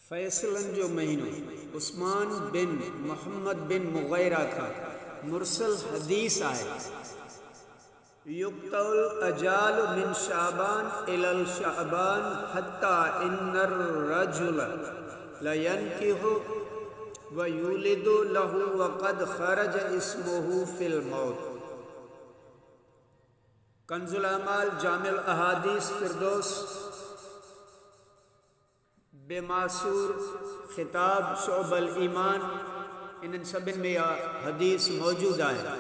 फैसलन जो महीनो उस्मान बिन मोहम्मद बिन मुगैरा का मुरसल हदीस आए युक्तल अजाल मिन शाबान इलल शाबान हत्ता इन्नर रजुल लयनकिहु व युलिदु लहु व क़द खरज इस्मुहु फिल मौत। कंजुल अमाल जामिल अहादीस फिरदौस बेमासूर खिताब शोबल ईमान इन सभिनि में हदीस मौजूद आहे।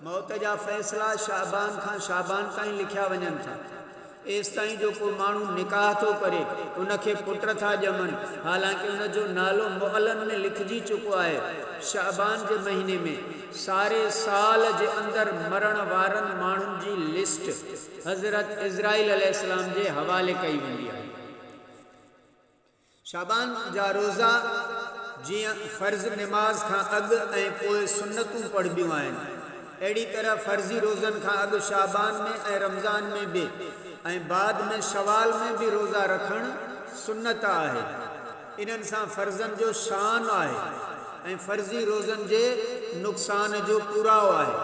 मौत जा फ़ैसला शाबान खां शाबान ताईं लिखिया वञनि था। एसि ताईं जो को माण्हू निकाह थो करे उनखे पुट था ॼमनि, हालांकि उनजो नालो मुअलन में लिखिजी चुको आहे। शाबान जे महीने में सारे साल जे अंदरि मरण वारनि माण्हुनि जी लिस्ट हज़रत इज़राइल अलैहिस्सलाम जे हवाले कई वेंदी आहे। शाबान जा रोज़ा जियां फ़र्ज़ निमाज़ खां अॻु ऐं पोइ सुन्नतूं पढ़बियूं आहिनि, अहिड़ी तरह फ़र्ज़ी रोज़नि खां अॻु शाबान में ऐं रमज़ान में बि ऐं बाद में शवाल में बि रोज़ा रखणु सुन्नत आहे। इन्हनि सां फ़र्ज़नि जो शान आहे ऐं फ़र्ज़ी रोज़नि जे नुक़सान जो पुरावो आहे।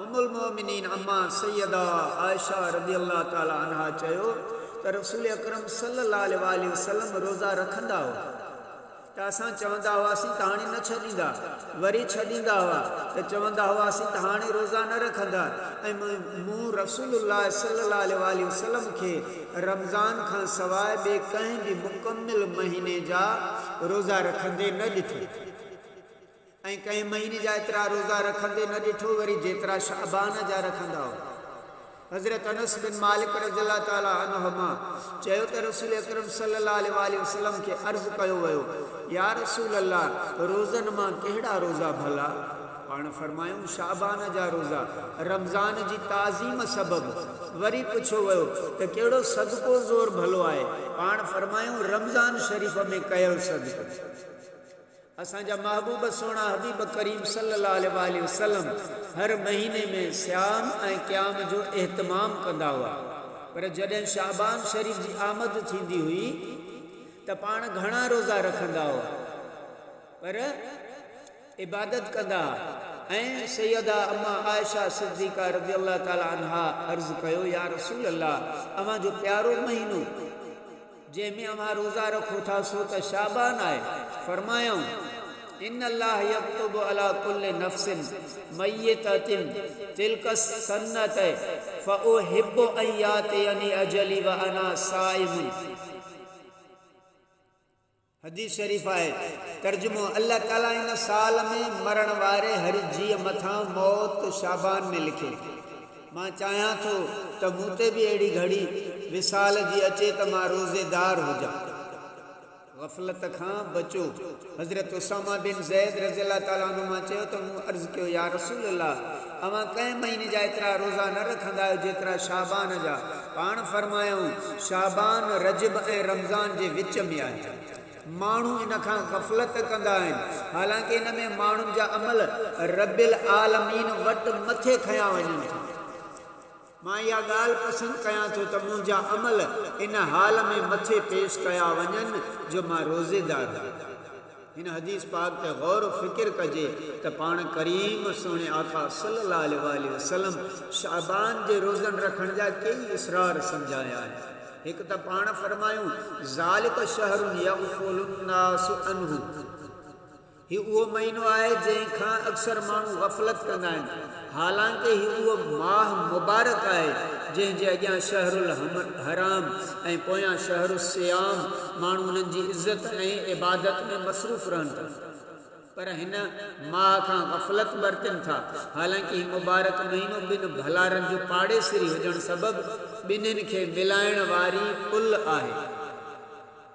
उम्मुल मोमिनीन अम्मा सैयदा आयशा रज़ियल्लाहु ताला अन्हा चयो त रसूल अकरम सल्लल्लाहु अलैहि वसल्लम रोज़ा रखंदा हुआ त असां चवंदा हुआसीं त हाणे न छॾींदा, वरी छॾींदा हुआ त चवंदा हुआसीं त हाणे रोज़ा न रखंदा। ऐं मूं रसूलुल्लाह सल्लल्लाहु अलैहि वसल्लम खे रमज़ान खां सवाइ ॿिए कंहिं बि मुकमिल महीने जा रोज़ा रखंदे न ॾिठो ऐं कंहिं महीने जा एतिरा रोज़ा रखंदे न ॾिठो वरी जेतिरा शाबान जा रखंदा हुआ। हज़रत अनस बिन मालिक रज़ियल्लाहु ताला अन्हुमा चयो त रसूल अकरम सल्लल्लाहु अलैहि वसल्लम खे अर्ज़ु कयो वियो, या रसूल अल्लाह, रोज़नि मां कहिड़ा रोज़ा भला? पाण फरमायूं शाबान जा रोज़ा रमज़ान जी ताज़ीम सबबु। वरी पुछो वियो त कहिड़ो सदको ज़ोर भलो आहे? पाण फरमायूं रमज़ान शरीफ़ में कयल सदको। असांजा महबूब सोना हबीब करीम सल्लल्लाहु अलैहि वसल्लम हर महीने में सियाम ऐं क़याम जो एहतमाम कंदा हुआ, पर जॾहिं शाबान शरीफ़ जी आमद थींदी हुई त पाण घणा रोज़ा रखंदा हुआ पर इबादत कंदा। ऐं सैयदा अम्मा आयशा सिद्दीक़ा रज़ियल्लाहु ताला अन्हा अर्ज़ु कयो, या रसूल अल्लाह, अव्हां जो प्यारो महीनो जंहिंमें अव्हां रोज़ा रखो था सो त शाबान आहे। फरमायूं इन्नल्लाह यक्तुबु अला कुल्लि नफ्सिन मय्यततिन तिल्का सन्नत फउहिब्बु अन यातियनी अजली व अना साइमुन। हदीस शरीफ आहे, तर्जुमो, अल्लाह ताला इन साल में मरण वारे हर जीअ मथां मौत शाबान में लिखे। मां चाहियां थो त मूं ते बि अहिड़ी घड़ी विसाल जी अचे त मां रोज़ेदार हुजां, गफ़लत खां बचो। हज़रत उसामा बिन ज़ैद रज़ियल्लाहु ताला अन्हुमा चयो त मूं अर्ज़ु कयो, या रसूल अल्लाह, अव्हां कंहिं महीने जा एतिरा रोज़ा न रखंदा आहियो जेतिरा शाबान जा? पाण फरमायूं शाबान रजब ऐं रमज़ान जे विच में आहे। माण्हू इन खां गफ़लत कंदा आहिनि, हालांकि इन में माण्हुनि जा अमल रबिल आलमीन वटि मथे खयां वञनि था। मां इहा ॻाल्हि पसंदि कयां थो त मुंहिंजा अमल इन हाल में मथे पेश कया वञनि जो मां रोज़ेदार आहियां। हिन हदीस पाक ते गौर फ़िक्र कजे त पाण करीम सोने आका सल्लल्लाहु अलैहि वसल्लम शाबान जे रोज़नि रखण जा कई इसरार सम्झाया आहिनि। हिकु त पाण फरमायूं ज़ालिक शहरुन यग़फ़ुलुन नासु अन्हु, हीउ उहो महीनो आहे जंहिंखां अक्सर माण्हू गफ़लत कंदा आहिनि, हालांकि हीउ उहो माह मुबारक आहे जंहिंजे अॻियां शहरुल हराम ऐं पोयां शहरु सियाम माण्हू उन्हनि जी इज़त ऐं इबादत में मसरूफ़ रहनि था, पर हिन माह खां गफ़लत बरतनि था। हालांकि हीउ मुबारक महीनो ॿिनि भलारनि जो पाड़ेसिरी हुजणु सबबु ॿिन्हिनि खे मिलाइण वारी पुल आहे।